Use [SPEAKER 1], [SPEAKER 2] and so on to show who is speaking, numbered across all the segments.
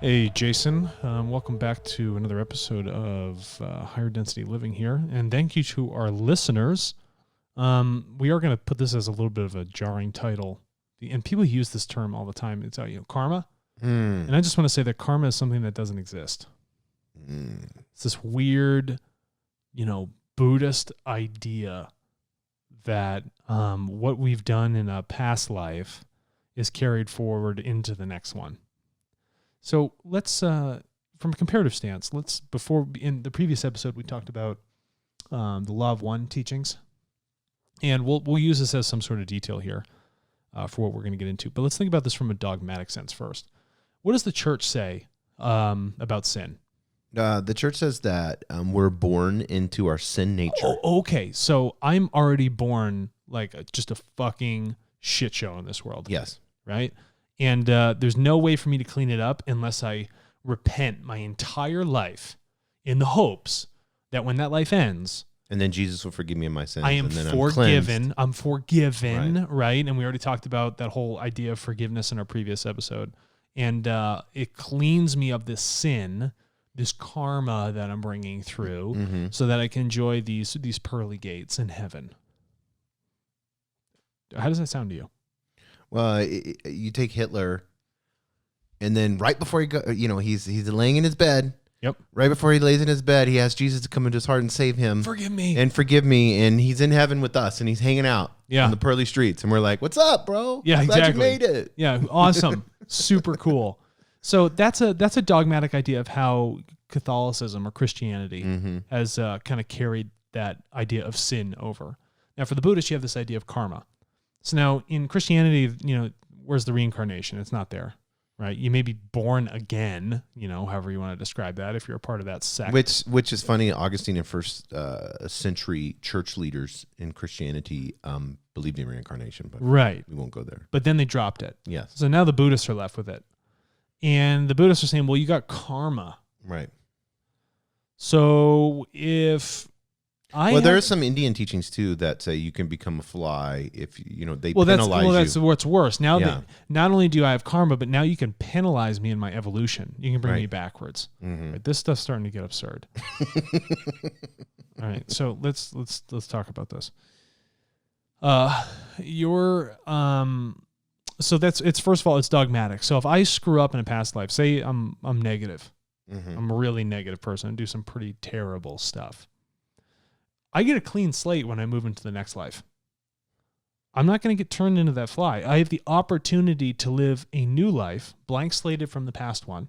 [SPEAKER 1] Hey, Jason. Welcome back to another episode of Higher Density Living here. And thank you to our listeners. We are going to put this as a little bit of a jarring title. And people use this term all the time. It's karma. And I just want to say that karma is something that doesn't exist. It's this weird, Buddhist idea that what we've done in a past life is carried forward into the next one. So let's, from a comparative stance, in the previous episode, we talked about the Law of One teachings, and we'll use this as some sort of detail here for what we're going to get into. But let's think about this from a dogmatic sense first. What does the church say about sin?
[SPEAKER 2] The church says that we're born into our sin nature.
[SPEAKER 1] Oh, okay. So I'm already born like just a fucking shit show in this world.
[SPEAKER 2] Yes.
[SPEAKER 1] Right? And there's no way for me to clean it up unless I repent my entire life in the hopes that when that life ends,
[SPEAKER 2] and then Jesus will forgive me of my sins.
[SPEAKER 1] I am forgiven. I'm forgiven, right? And we already talked about that whole idea of forgiveness in our previous episode. And it cleans me of this sin, this karma that I'm bringing through, so that I can enjoy these pearly gates in heaven. How does that sound to you?
[SPEAKER 2] Well, you take Hitler, and then right before he go, he's laying in his bed.
[SPEAKER 1] Yep.
[SPEAKER 2] Right before he lays in his bed, he asks Jesus to come into his heart and save him.
[SPEAKER 1] Forgive me.
[SPEAKER 2] And he's in heaven with us, and he's hanging out on the pearly streets, and we're like, "What's up, bro?
[SPEAKER 1] Yeah,
[SPEAKER 2] Glad
[SPEAKER 1] exactly.
[SPEAKER 2] you made it.
[SPEAKER 1] Yeah, awesome, super cool." So that's a dogmatic idea of how Catholicism or Christianity has kind of carried that idea of sin over. Now, for the Buddhists, you have this idea of karma. So now in Christianity, where's the reincarnation? It's not there, right? You may be born again, however you want to describe that, if you're a part of that sect.
[SPEAKER 2] Which is funny. Augustine and first century church leaders in Christianity believed in reincarnation, but
[SPEAKER 1] right.
[SPEAKER 2] We won't go there.
[SPEAKER 1] But then they dropped it.
[SPEAKER 2] Yes.
[SPEAKER 1] So now the Buddhists are left with it. And the Buddhists are saying, well, you got karma.
[SPEAKER 2] Right.
[SPEAKER 1] So if...
[SPEAKER 2] there are some Indian teachings too that say you can become a fly if they penalize you.
[SPEAKER 1] That's what's worse. Now that not only do I have karma, but now you can penalize me in my evolution. You can bring me backwards. Right, this stuff's starting to get absurd. All right, so let's talk about this. So it's first of all, it's dogmatic. So if I screw up in a past life, say I'm negative, I'm a really negative person and do some pretty terrible stuff, I get a clean slate when I move into the next life. I'm not going to get turned into that fly. I have the opportunity to live a new life, blank slated from the past one.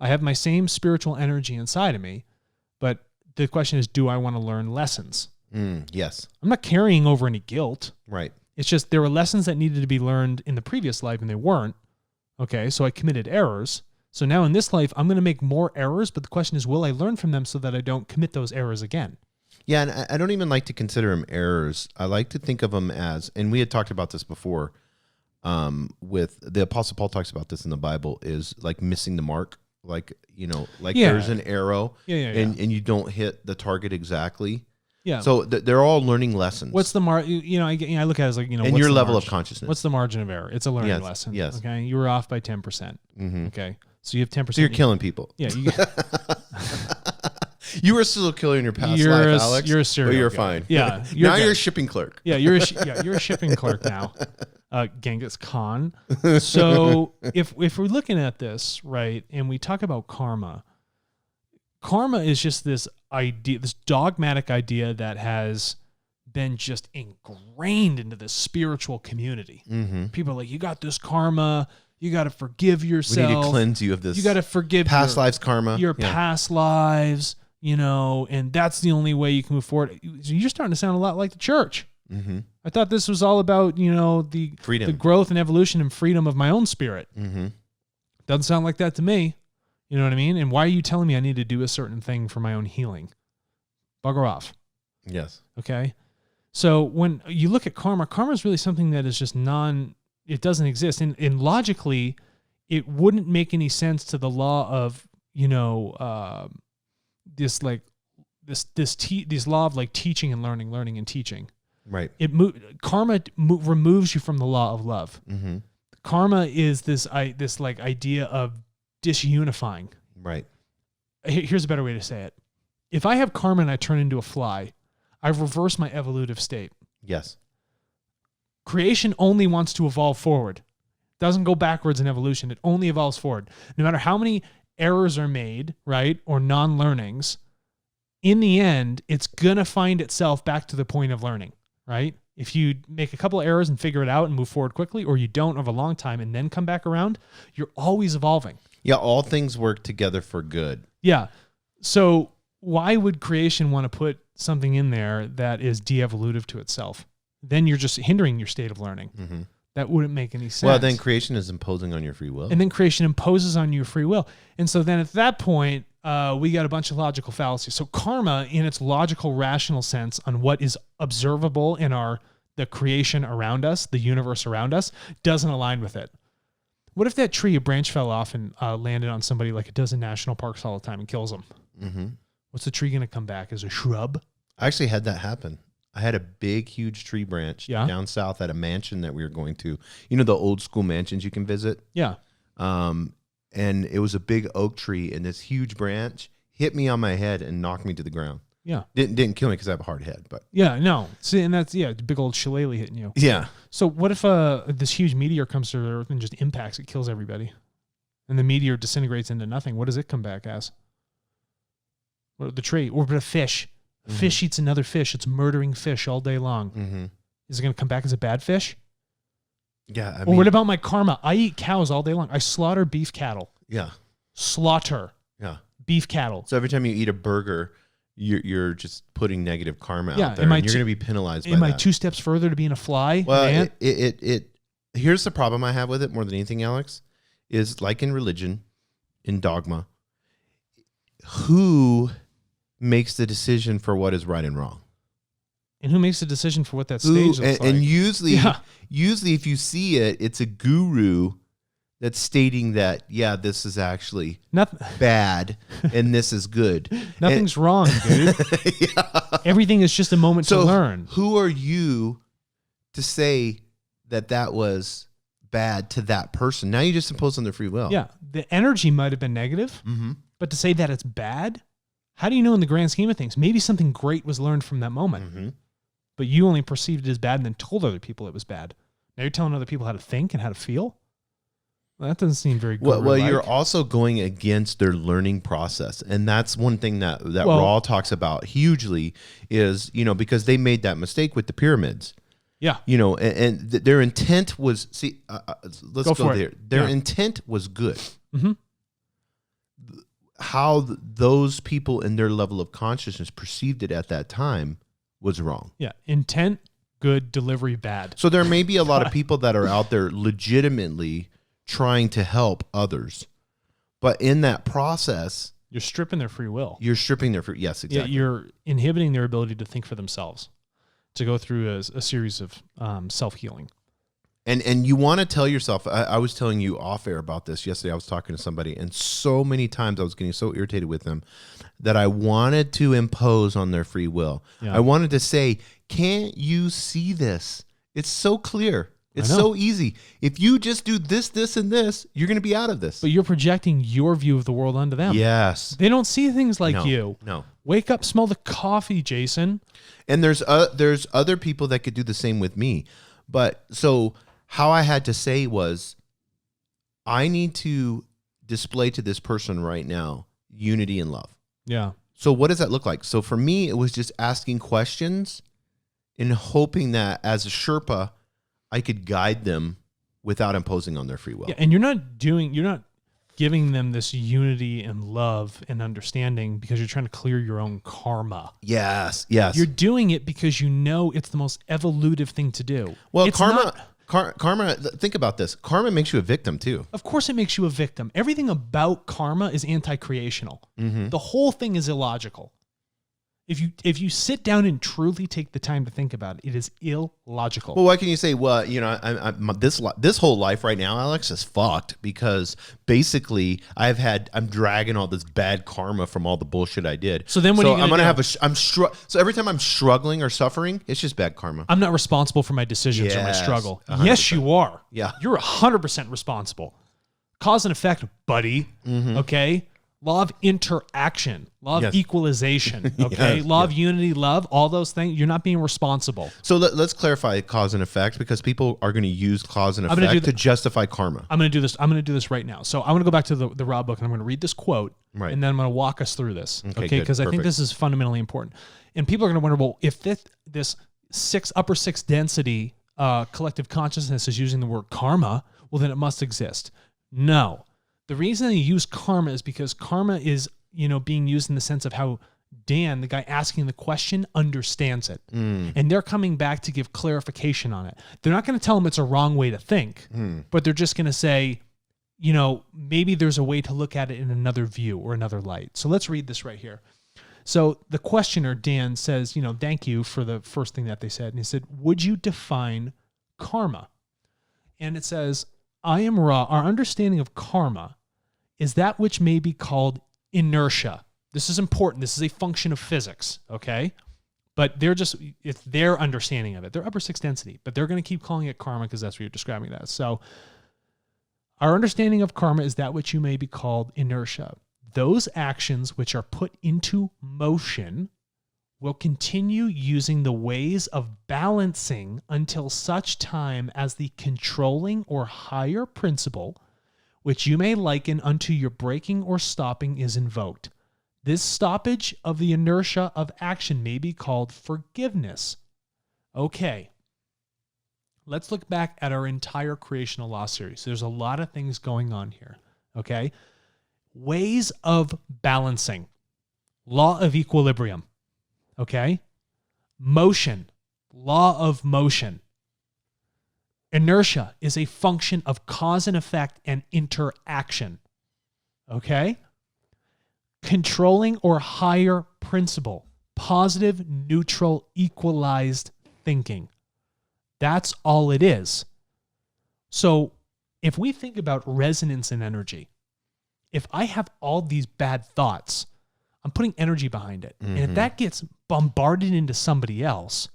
[SPEAKER 1] I have my same spiritual energy inside of me, but the question is, do I want to learn lessons?
[SPEAKER 2] Yes.
[SPEAKER 1] I'm not carrying over any guilt.
[SPEAKER 2] Right.
[SPEAKER 1] It's just there were lessons that needed to be learned in the previous life and they weren't. Okay, so I committed errors. So now in this life, I'm going to make more errors, but the question is, will I learn from them so that I don't commit those errors again?
[SPEAKER 2] Yeah, and I don't even like to consider them errors. I like to think of them as, and we had talked about this before, with the Apostle Paul talks about this in the Bible, is like missing the mark. There's an arrow, and you don't hit the target exactly. Yeah. So they're all learning lessons.
[SPEAKER 1] What's the I look at it as like,
[SPEAKER 2] and your level of consciousness.
[SPEAKER 1] What's the margin of error? It's a learning lesson.
[SPEAKER 2] Yes.
[SPEAKER 1] Okay. You were off by 10%. Okay. So you have 10%.
[SPEAKER 2] So you're killing people.
[SPEAKER 1] Yeah.
[SPEAKER 2] You were still killing your past life, Alex.
[SPEAKER 1] You're a serial
[SPEAKER 2] you're
[SPEAKER 1] guy.
[SPEAKER 2] fine.
[SPEAKER 1] Yeah.
[SPEAKER 2] Now you're a shipping clerk.
[SPEAKER 1] Yeah. You're a shipping clerk now. Genghis Khan. So if we're looking at this, right, and we talk about karma is just this idea, this dogmatic idea that has been just ingrained into the spiritual community. People are like, you got this karma. You got to forgive yourself.
[SPEAKER 2] We need to cleanse you of this.
[SPEAKER 1] You got to forgive
[SPEAKER 2] past lives karma.
[SPEAKER 1] Your past lives, and that's the only way you can move forward. You're starting to sound a lot like the church. I thought this was all about, the freedom, the growth and evolution and freedom of my own spirit. Doesn't sound like that to me. You know what I mean? And why are you telling me I need to do a certain thing for my own healing? Bugger off.
[SPEAKER 2] Yes.
[SPEAKER 1] Okay. So when you look at karma is really something that is just it doesn't exist. And logically, it wouldn't make any sense to the law of, this law of like teaching and learning and teaching.
[SPEAKER 2] Right.
[SPEAKER 1] Karma removes you from the law of love. Karma is this idea of disunifying.
[SPEAKER 2] Right.
[SPEAKER 1] Here's a better way to say it. If I have karma and I turn into a fly, I've reversed my evolutive state.
[SPEAKER 2] Yes.
[SPEAKER 1] Creation only wants to evolve forward. Doesn't go backwards in evolution. It only evolves forward. No matter how many errors are made, right, or non-learnings, in the end, it's going to find itself back to the point of learning, right? If you make a couple of errors and figure it out and move forward quickly, or you don't over a long time and then come back around, you're always evolving.
[SPEAKER 2] Yeah, all things work together for good.
[SPEAKER 1] Yeah. So why would creation want to put something in there that is de-evolutive to itself? Then you're just hindering your state of learning.
[SPEAKER 2] Mm-hmm.
[SPEAKER 1] That wouldn't make any sense.
[SPEAKER 2] Well, then creation is imposing on your free will.
[SPEAKER 1] And then creation imposes on you free will. And so then at that point, we got a bunch of logical fallacies. So karma, in its logical, rational sense on what is observable in the creation around us, the universe around us, doesn't align with it. What if that tree, a branch fell off and landed on somebody like it does in national parks all the time and kills them?
[SPEAKER 2] Mm-hmm.
[SPEAKER 1] What's the tree going to come back as a shrub?
[SPEAKER 2] I actually had that happen. I had a big, huge tree branch down south at a mansion that we were going to. You know, the old school mansions you can visit?
[SPEAKER 1] Yeah.
[SPEAKER 2] And it was a big oak tree, and this huge branch hit me on my head and knocked me to the ground.
[SPEAKER 1] Yeah.
[SPEAKER 2] Didn't kill me because I have a hard head, but
[SPEAKER 1] yeah, no. See, and that's the big old shillelagh hitting you.
[SPEAKER 2] yeah.
[SPEAKER 1] So what if this huge meteor comes to Earth and just impacts it, kills everybody, and the meteor disintegrates into nothing? What does it come back as? What, the tree, or but a fish? A fish eats another fish. It's murdering fish all day long.
[SPEAKER 2] Mm-hmm.
[SPEAKER 1] Is it going to come back as a bad fish?
[SPEAKER 2] Yeah.
[SPEAKER 1] Or what about my karma? I eat cows all day long. I slaughter beef cattle.
[SPEAKER 2] Yeah.
[SPEAKER 1] Slaughter.
[SPEAKER 2] Yeah.
[SPEAKER 1] Beef cattle.
[SPEAKER 2] So every time you eat a burger, you're just putting negative karma out there, and you're going to be penalized by that.
[SPEAKER 1] Am I 2 steps further to being a fly?
[SPEAKER 2] Well, here's the problem I have with it more than anything, Alex, is like in religion, in dogma, who makes the decision for what is right and wrong?
[SPEAKER 1] And who makes the decision for what that stage looks like?
[SPEAKER 2] And usually if you see it, it's a guru that's stating that, yeah, this is actually bad and this is good.
[SPEAKER 1] Nothing's wrong, dude.
[SPEAKER 2] Yeah.
[SPEAKER 1] Everything is just a moment to learn.
[SPEAKER 2] Who are you to say that was bad to that person? Now you just impose on their free will.
[SPEAKER 1] Yeah. The energy might have been negative, but to say that it's bad, how do you know in the grand scheme of things? Maybe something great was learned from that moment, but you only perceived it as bad and then told other people it was bad. Now you're telling other people how to think and how to feel? Well, that doesn't seem very good.
[SPEAKER 2] Well, you're also going against their learning process. And that's one thing that Raw talks about hugely is, because they made that mistake with the pyramids.
[SPEAKER 1] Yeah.
[SPEAKER 2] And their intent was, let's go there. Their intent was good.
[SPEAKER 1] Mm-hmm.
[SPEAKER 2] How those people in their level of consciousness perceived it at that time was wrong.
[SPEAKER 1] Yeah. Intent, good. Delivery, bad.
[SPEAKER 2] So there may be a lot of people that are out there legitimately trying to help others. But in that process,
[SPEAKER 1] you're stripping their free will.
[SPEAKER 2] Yes, exactly.
[SPEAKER 1] Yeah, you're inhibiting their ability to think for themselves, to go through a series of self-healing.
[SPEAKER 2] And you want to tell yourself, I was telling you off air about this yesterday. I was talking to somebody, and so many times I was getting so irritated with them that I wanted to impose on their free will. Yeah. I wanted to say, can't you see this? It's so clear. It's so easy. If you just do this, this, and this, you're going to be out of this.
[SPEAKER 1] But you're projecting your view of the world onto them.
[SPEAKER 2] Yes.
[SPEAKER 1] They don't see things like you.
[SPEAKER 2] No.
[SPEAKER 1] Wake up, smell the coffee, Jason.
[SPEAKER 2] And there's other people that could do the same with me. But so how I had to say was, I need to display to this person right now unity and love.
[SPEAKER 1] Yeah.
[SPEAKER 2] So what does that look like? So for me, it was just asking questions and hoping that as a Sherpa, I could guide them without imposing on their free will.
[SPEAKER 1] Yeah, and you're not giving them this unity and love and understanding because you're trying to clear your own karma.
[SPEAKER 2] Yes.
[SPEAKER 1] You're doing it because you know it's the most evolutive thing to do.
[SPEAKER 2] Well, karma, think about this. Karma makes you a victim too.
[SPEAKER 1] Of course it makes you a victim. Everything about karma is anti-creational. Mm-hmm. The whole thing is illogical. If you sit down and truly take the time to think about it, it is illogical.
[SPEAKER 2] Well, why can you say, well, this whole life right now, Alex, is fucked because basically I'm dragging all this bad karma from all the bullshit I did.
[SPEAKER 1] So then what are you going to
[SPEAKER 2] do? So every time I'm struggling or suffering, it's just bad karma.
[SPEAKER 1] I'm not responsible for my decisions or my struggle.
[SPEAKER 2] 100%.
[SPEAKER 1] Yes, you are.
[SPEAKER 2] Yeah.
[SPEAKER 1] You're 100% responsible. Cause and effect, buddy.
[SPEAKER 2] Mm-hmm.
[SPEAKER 1] Okay? Law of interaction, law of
[SPEAKER 2] Yes.
[SPEAKER 1] equalization, okay?
[SPEAKER 2] Yes,
[SPEAKER 1] Law of unity, love, all those things. You're not being responsible.
[SPEAKER 2] So let's clarify cause and effect, because people are going to use cause and
[SPEAKER 1] I'm gonna do
[SPEAKER 2] effect to justify karma.
[SPEAKER 1] I'm going to do this. I'm going to do this right now. So I'm going to go back to the Raw book, and I'm going to read this quote,
[SPEAKER 2] Right.
[SPEAKER 1] and then I'm going to walk us through this,
[SPEAKER 2] Okay,
[SPEAKER 1] okay?
[SPEAKER 2] good.
[SPEAKER 1] Because I think
[SPEAKER 2] Perfect.
[SPEAKER 1] this is fundamentally important. And people are going to wonder, well, if this upper six density collective consciousness is using the word karma, well, then it must exist. No. The reason they use karma is because karma is, being used in the sense of how Dan, the guy asking the question, understands it. And they're coming back to give clarification on it. They're not going to tell him it's a wrong way to think, but they're just going to say, maybe there's a way to look at it in another view or another light. So let's read this right here. So the questioner, Dan, says, thank you for the first thing that they said. And he said, would you define karma? And it says, I am Ra. Our understanding of karma is that which may be called inertia. This is important. This is a function of physics, okay? But it's their understanding of it. They're upper six density, but they're going to keep calling it karma because that's what you're describing that. So our understanding of karma is that which you may be called inertia. Those actions which are put into motion will continue using the ways of balancing until such time as the controlling or higher principle, which you may liken unto your breaking or stopping, is invoked. This stoppage of the inertia of action may be called forgiveness. Okay. Let's look back at our entire creational law series. There's a lot of things going on here. Okay. Ways of balancing. Law of equilibrium. Okay. Motion. Law of motion. Inertia is a function of cause and effect and interaction. Okay? Controlling or higher principle. Positive, neutral, equalized thinking. That's all it is. So if we think about resonance and energy, if I have all these bad thoughts, I'm putting energy behind it. And if that gets bombarded into somebody else,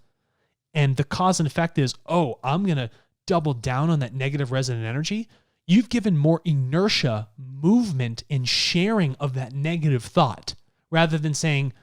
[SPEAKER 1] and the cause and effect is, I'm going to double down on that negative resonant energy, you've given more inertia, movement, and sharing of that negative thought, rather than saying,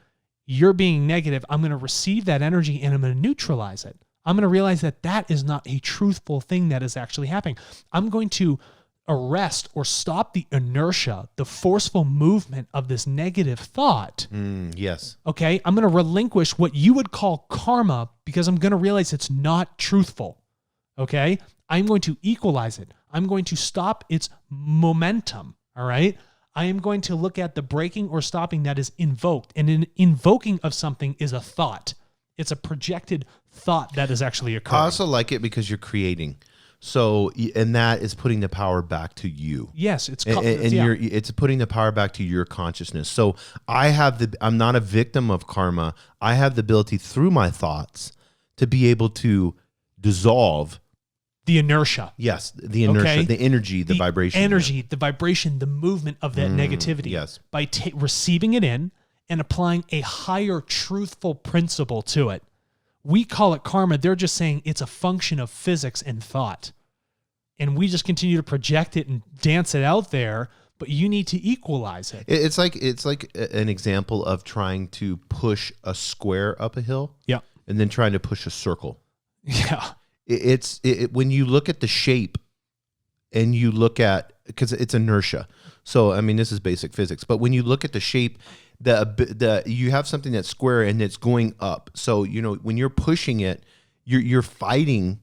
[SPEAKER 1] you're being negative, I'm going to receive that energy and I'm going to neutralize it. I'm going to realize that that is not a truthful thing that is actually happening. I'm going to arrest or stop the inertia, the forceful movement of this negative thought.
[SPEAKER 2] Yes.
[SPEAKER 1] Okay? I'm going to relinquish what you would call karma because I'm going to realize it's not truthful. Okay? I'm going to equalize it. I'm going to stop its momentum. All right? I am going to look at the breaking or stopping that is invoked. And an invoking of something is a thought. It's a projected thought that is actually occurring.
[SPEAKER 2] I also like it because you're creating. So, and that is putting the power back to you.
[SPEAKER 1] Yes, it's
[SPEAKER 2] it's putting the power back to your consciousness. So I'm not a victim of karma. I have the ability through my thoughts to be able to dissolve
[SPEAKER 1] the inertia.
[SPEAKER 2] Yes, the inertia,
[SPEAKER 1] Okay?
[SPEAKER 2] the energy, the vibration.
[SPEAKER 1] Energy, the vibration, the movement of that negativity.
[SPEAKER 2] Yes.
[SPEAKER 1] By receiving it in and applying a higher truthful principle to it. We call it karma. They're just saying it's a function of physics and thought. And we just continue to project it and dance it out there, but you need to equalize it.
[SPEAKER 2] It's like an example of trying to push a square up a hill.
[SPEAKER 1] Yeah.
[SPEAKER 2] And then trying to push a circle.
[SPEAKER 1] Yeah.
[SPEAKER 2] It's when you look at the shape and you look at, because it's inertia. So, I mean, this is basic physics, but when you look at the shape, you have something that's square and it's going up. So, when you're pushing it, you're fighting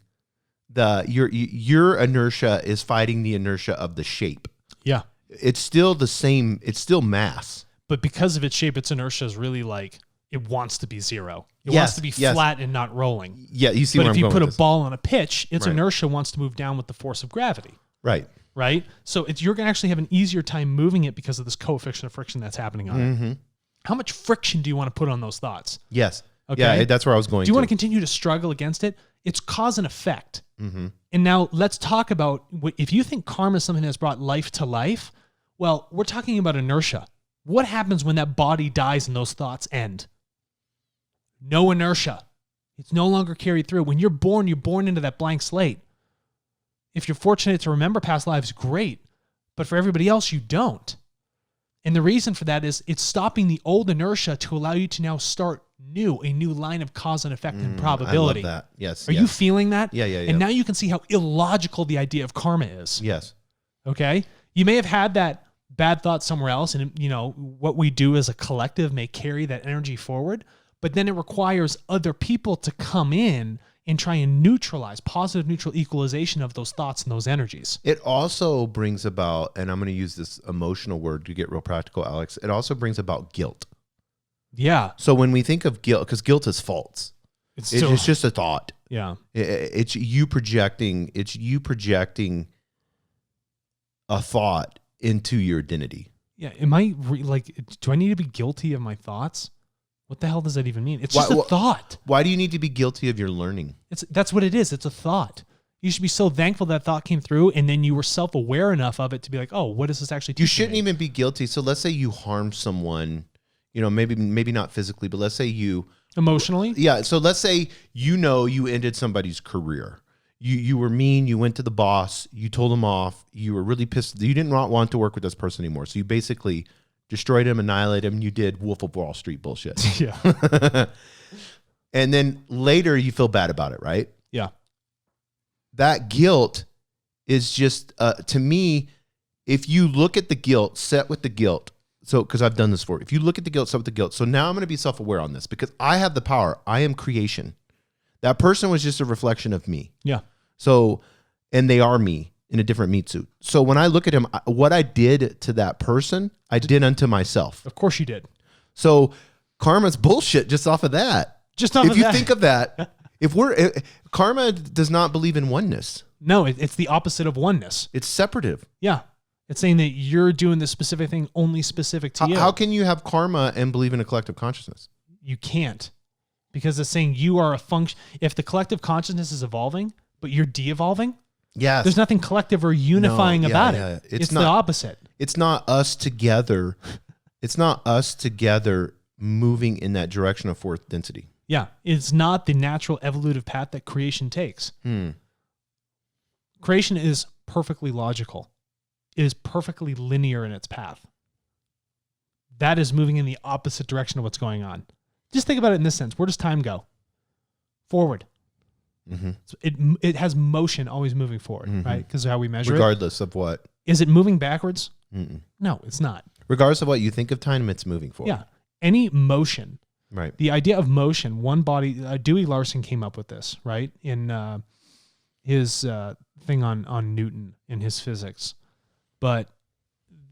[SPEAKER 2] your inertia is fighting the inertia of the shape.
[SPEAKER 1] Yeah.
[SPEAKER 2] It's still the same. It's still mass.
[SPEAKER 1] But because of its shape, its inertia is really like, it wants to be zero. It
[SPEAKER 2] Yes,
[SPEAKER 1] wants to be flat and not rolling.
[SPEAKER 2] Yeah, you see
[SPEAKER 1] But
[SPEAKER 2] where
[SPEAKER 1] if
[SPEAKER 2] I'm
[SPEAKER 1] you
[SPEAKER 2] going
[SPEAKER 1] put a
[SPEAKER 2] with this.
[SPEAKER 1] ball on a pitch, its
[SPEAKER 2] Right.
[SPEAKER 1] inertia wants to move down with the force of gravity.
[SPEAKER 2] Right.
[SPEAKER 1] Right? So you're going to actually have an easier time moving it because of this coefficient of friction that's happening on it. How much friction do you want to put on those thoughts?
[SPEAKER 2] Yes.
[SPEAKER 1] Okay.
[SPEAKER 2] Yeah, that's where I was going.
[SPEAKER 1] Do you want to continue to struggle against it? It's cause and effect.
[SPEAKER 2] Mm-hmm.
[SPEAKER 1] And now let's talk about, if you think karma is something that's brought life to life, well, we're talking about inertia. What happens when that body dies and those thoughts end? No inertia. It's no longer carried through. When you're born into that blank slate. If you're fortunate to remember past lives, great. but for everybody else, you don't. And the reason for that is it's stopping the old inertia to allow you to now start a new line of cause and effect and probability.
[SPEAKER 2] I love that. Yes.
[SPEAKER 1] Are you feeling that?
[SPEAKER 2] Yeah.
[SPEAKER 1] And now you can see how illogical the idea of karma is.
[SPEAKER 2] Yes.
[SPEAKER 1] Okay? You may have had that bad thought somewhere else, and what we do as a collective may carry that energy forward, but then it requires other people to come in and try and neutralize, positive neutral equalization of those thoughts and those energies.
[SPEAKER 2] It also brings about, and I'm going to use this emotional word to get real practical, Alex, it also brings about guilt.
[SPEAKER 1] Yeah.
[SPEAKER 2] So when we think of guilt, because guilt is false, it's just a thought.
[SPEAKER 1] Yeah.
[SPEAKER 2] It's you projecting a thought into your identity.
[SPEAKER 1] Yeah. Am I do I need to be guilty of my thoughts? What the hell does that even mean? It's just a thought.
[SPEAKER 2] Why do you need to be guilty of your learning?
[SPEAKER 1] That's what it is. It's a thought. You should be so thankful that thought came through, and then you were self-aware enough of it to be like, oh, what does this actually teach me?
[SPEAKER 2] You shouldn't even be guilty. So let's say you harm someone, maybe not physically, but let's say you...
[SPEAKER 1] Emotionally?
[SPEAKER 2] Yeah. So let's say you ended somebody's career. You were mean. You went to the boss. You told him off. You were really pissed. You didn't want to work with this person anymore. So you basically destroyed him, annihilated him. You did Wolf of Wall Street bullshit.
[SPEAKER 1] Yeah.
[SPEAKER 2] And then later you feel bad about it, right?
[SPEAKER 1] Yeah.
[SPEAKER 2] That guilt is just, to me, if you look at the guilt, set with the guilt. So, because I've done this before. If you look at the guilt, set with the guilt. So now I'm going to be self-aware on this because I have the power. I am creation. That person was just a reflection of me.
[SPEAKER 1] Yeah.
[SPEAKER 2] So, and they are me in a different meat suit. So when I look at him, what I did to that person, I did unto myself.
[SPEAKER 1] Of course you did.
[SPEAKER 2] So karma's bullshit just off of that. If you think of that, karma does not believe in oneness.
[SPEAKER 1] No, it's the opposite of oneness.
[SPEAKER 2] It's separative.
[SPEAKER 1] Yeah. It's saying that you're doing this specific thing only specific to you.
[SPEAKER 2] How can you have karma and believe in a collective consciousness?
[SPEAKER 1] You can't. Because it's saying you are a function. If the collective consciousness is evolving, but you're de-evolving,
[SPEAKER 2] yes,
[SPEAKER 1] there's nothing collective or unifying about it. It's the opposite.
[SPEAKER 2] It's not us together. It's not us together moving in that direction of fourth density.
[SPEAKER 1] Yeah. It's not the natural evolutive path that creation takes. Creation is perfectly logical. It is perfectly linear in its path. That is moving in the opposite direction of what's going on. Just think about it in this sense. Where does time go? Forward.
[SPEAKER 2] Mm-hmm.
[SPEAKER 1] So it has motion always moving forward, right? Because of how we measure
[SPEAKER 2] Regardless of what.
[SPEAKER 1] Is it moving backwards?
[SPEAKER 2] Mm-mm.
[SPEAKER 1] No, it's not.
[SPEAKER 2] Regardless of what you think of time, it's moving forward.
[SPEAKER 1] Yeah. Any motion.
[SPEAKER 2] Right.
[SPEAKER 1] The idea of motion, one body, Dewey Larson came up with this, right? In his thing on Newton in his physics. But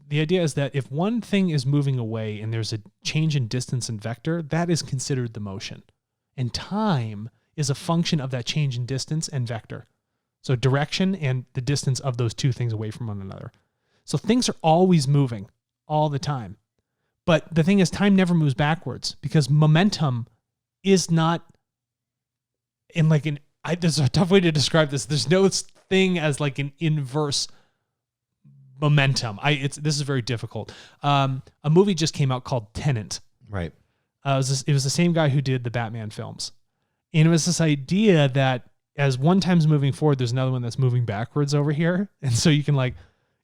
[SPEAKER 1] the idea is that if one thing is moving away and there's a change in distance and vector, that is considered the motion. And time is a function of that change in distance and vector. So direction and the distance of those two things away from one another. So things are always moving all the time. But the thing is, time never moves backwards because momentum is not there's a tough way to describe this. There's no thing as like an inverse momentum. This is very difficult. A movie just came out called Tenet.
[SPEAKER 2] Right.
[SPEAKER 1] It was the same guy who did the Batman films. And it was this idea that as one time's moving forward, there's another one that's moving backwards over here. And so you can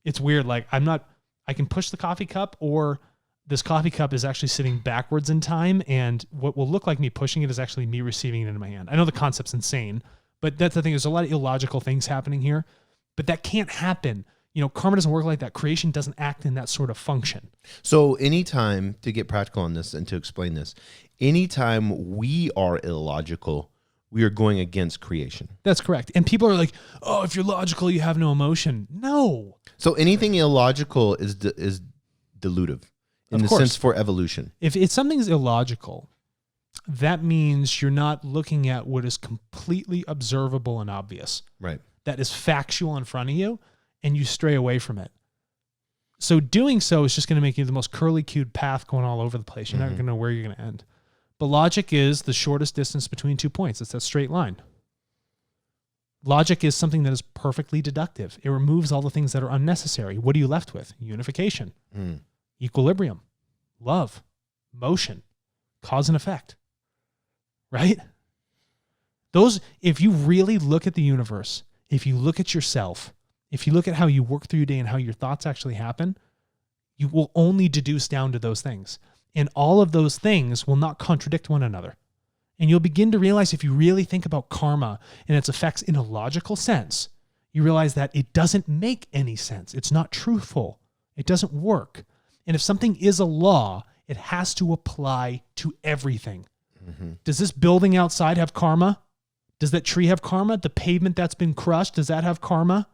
[SPEAKER 1] it's weird. I can push the coffee cup, or this coffee cup is actually sitting backwards in time. And what will look like me pushing it is actually me receiving it in my hand. I know the concept's insane, but that's the thing. There's a lot of illogical things happening here, but that can't happen. Karma doesn't work like that. Creation doesn't act in that sort of function.
[SPEAKER 2] So anytime, to get practical on this and to explain this, anytime we are illogical, we are going against creation.
[SPEAKER 1] That's correct. And people are like, oh, if you're logical, you have no emotion. No.
[SPEAKER 2] So anything illogical is dilutive in the sense for evolution.
[SPEAKER 1] If something's illogical, that means you're not looking at what is completely observable and obvious.
[SPEAKER 2] Right.
[SPEAKER 1] That is factual in front of you, and you stray away from it. So doing so is just going to make you the most curly-cued path going all over the place. You're not going to know where you're going to end. But logic is the shortest distance between 2 points. It's that straight line. Logic is something that is perfectly deductive. It removes all the things that are unnecessary. What are you left with? Unification, equilibrium, love, motion, cause and effect. Right? If you really look at the universe, if you look at yourself, if you look at how you work through your day and how your thoughts actually happen, you will only deduce down to those things. And all of those things will not contradict one another. And you'll begin to realize, if you really think about karma and its effects in a logical sense, you realize that it doesn't make any sense. It's not truthful. It doesn't work. And if something is a law, it has to apply to everything. Mm-hmm. Does this building outside have karma? Does that tree have karma? The pavement that's been crushed, does that have karma?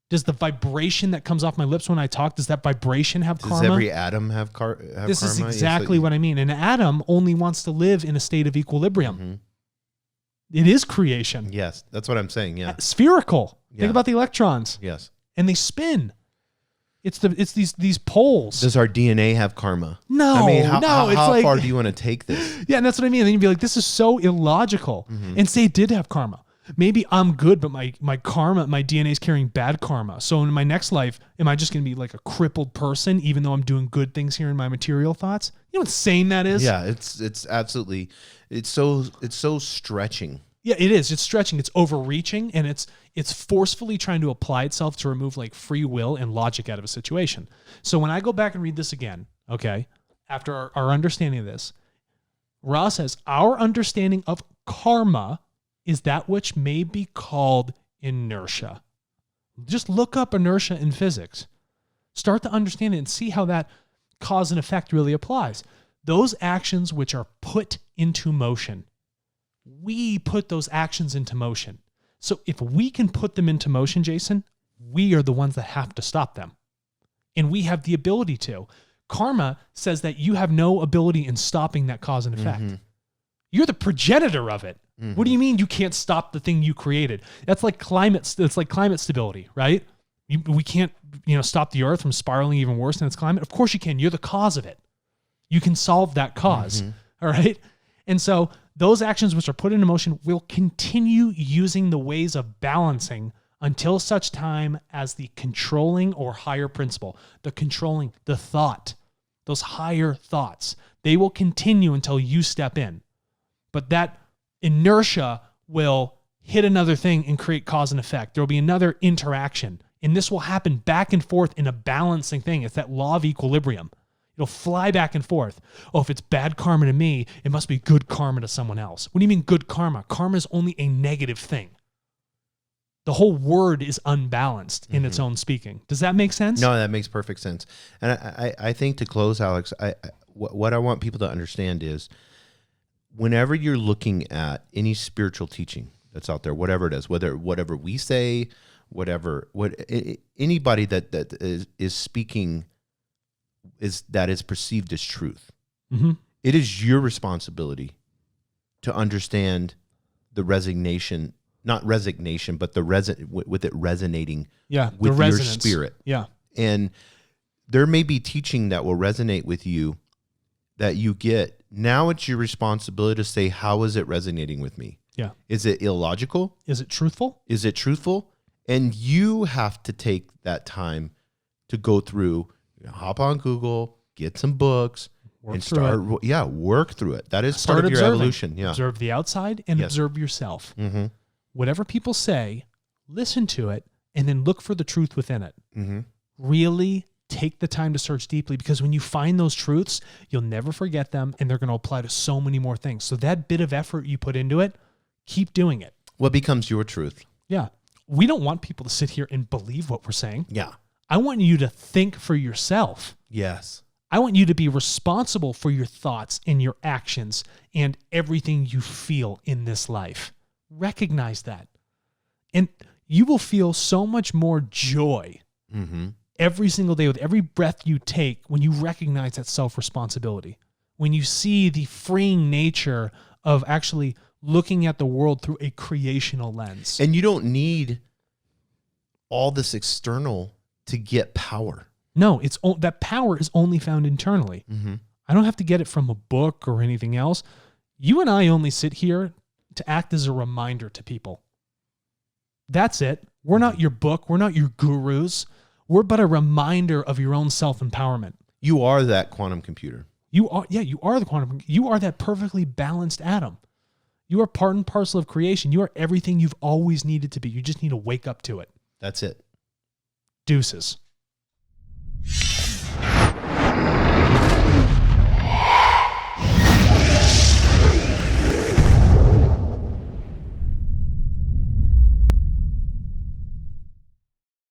[SPEAKER 1] Does the vibration that comes off my lips when I talk, does that vibration have karma?
[SPEAKER 2] Does every atom have karma?
[SPEAKER 1] This is exactly what I mean. An atom only wants to live in a state of equilibrium.
[SPEAKER 2] Mm-hmm.
[SPEAKER 1] It is creation.
[SPEAKER 2] Yes, that's what I'm saying. Yeah,
[SPEAKER 1] spherical.
[SPEAKER 2] Yeah.
[SPEAKER 1] Think about the electrons.
[SPEAKER 2] Yes,
[SPEAKER 1] and they spin. It's these poles.
[SPEAKER 2] Does our DNA have karma?
[SPEAKER 1] No,
[SPEAKER 2] I mean, how
[SPEAKER 1] like,
[SPEAKER 2] far do you want to take this?
[SPEAKER 1] Yeah, and that's what I mean. And then you'd be like, this is so illogical. Mm-hmm. And say it did have karma. Maybe I'm good, but my karma, my DNA is carrying bad karma. So in my next life, am I just going to be like a crippled person, even though I'm doing good things here in my material thoughts? You know what insane that is?
[SPEAKER 2] Yeah, it's absolutely, it's so stretching.
[SPEAKER 1] Yeah, it is. It's stretching. It's overreaching, and it's forcefully trying to apply itself to remove like free will and logic out of a situation. So when I go back and read this again, okay, after our understanding of this, Ra says, our understanding of karma is that which may be called inertia. Just look up inertia in physics. Start to understand it and see how that cause and effect really applies. Those actions which are put into motion, we put those actions into motion. So if we can put them into motion, Jason, we are the ones that have to stop them. And we have the ability to. Karma says that you have no ability in stopping that cause and effect. Mm-hmm. You're the progenitor of it. Mm-hmm. What do you mean you can't stop the thing you created? That's like climate. It's like climate stability, right? We can't, stop the earth from spiraling even worse than its climate. Of course you can. You're the cause of it. You can solve that cause. Mm-hmm. All right. And so those actions which are put into motion will continue using the ways of balancing until such time as the controlling or higher principle, the controlling, the thought, those higher thoughts, they will continue until you step in. But that inertia will hit another thing and create cause and effect. There will be another interaction. And this will happen back and forth in a balancing thing. It's that law of equilibrium. It'll fly back and forth. Oh, if it's bad karma to me, it must be good karma to someone else. What do you mean good karma? Karma is only a negative thing. The whole word is unbalanced in its own speaking. Does that make sense?
[SPEAKER 2] No, that makes perfect sense. And I think to close, Alex, what I want people to understand is whenever you're looking at any spiritual teaching that's out there, whatever it is, whatever we say, anybody that is speaking that is perceived as truth. Mm-hmm. It is your responsibility to understand the resignation, not resignation, but with it resonating with your spirit.
[SPEAKER 1] Yeah.
[SPEAKER 2] And there may be teaching that will resonate with you that you get. Now it's your responsibility to say, how is it resonating with me?
[SPEAKER 1] Yeah.
[SPEAKER 2] Is it illogical?
[SPEAKER 1] Is it truthful?
[SPEAKER 2] Is it truthful? And you have to take that time to go through, hop on Google, get some books, work through it. That is part of your evolution. Yeah.
[SPEAKER 1] Observe the outside and observe yourself. Mm-hmm. Whatever people say, listen to it, and then look for the truth within it. Mm-hmm. Really take the time to search deeply, because when you find those truths, you'll never forget them, and they're going to apply to so many more things. So that bit of effort you put into it, keep doing it.
[SPEAKER 2] What becomes your truth?
[SPEAKER 1] Yeah. We don't want people to sit here and believe what we're saying.
[SPEAKER 2] Yeah.
[SPEAKER 1] I want you to think for yourself.
[SPEAKER 2] Yes.
[SPEAKER 1] I want you to be responsible for your thoughts and your actions and everything you feel in this life. Recognize that. And you will feel so much more joy every single day with every breath you take when you recognize that self-responsibility. When you see the freeing nature of actually looking at the world through a creational lens.
[SPEAKER 2] And you don't need all this external to get power.
[SPEAKER 1] No, that power is only found internally. Mm-hmm. I don't have to get it from a book or anything else. You and I only sit here to act as a reminder to people. That's it. We're not your book. We're not your gurus. We're but a reminder of your own self-empowerment.
[SPEAKER 2] You are that quantum computer.
[SPEAKER 1] You are the quantum. You are that perfectly balanced atom. You are part and parcel of creation. You are everything you've always needed to be. You just need to wake up to it.
[SPEAKER 2] That's it.
[SPEAKER 1] Deuces.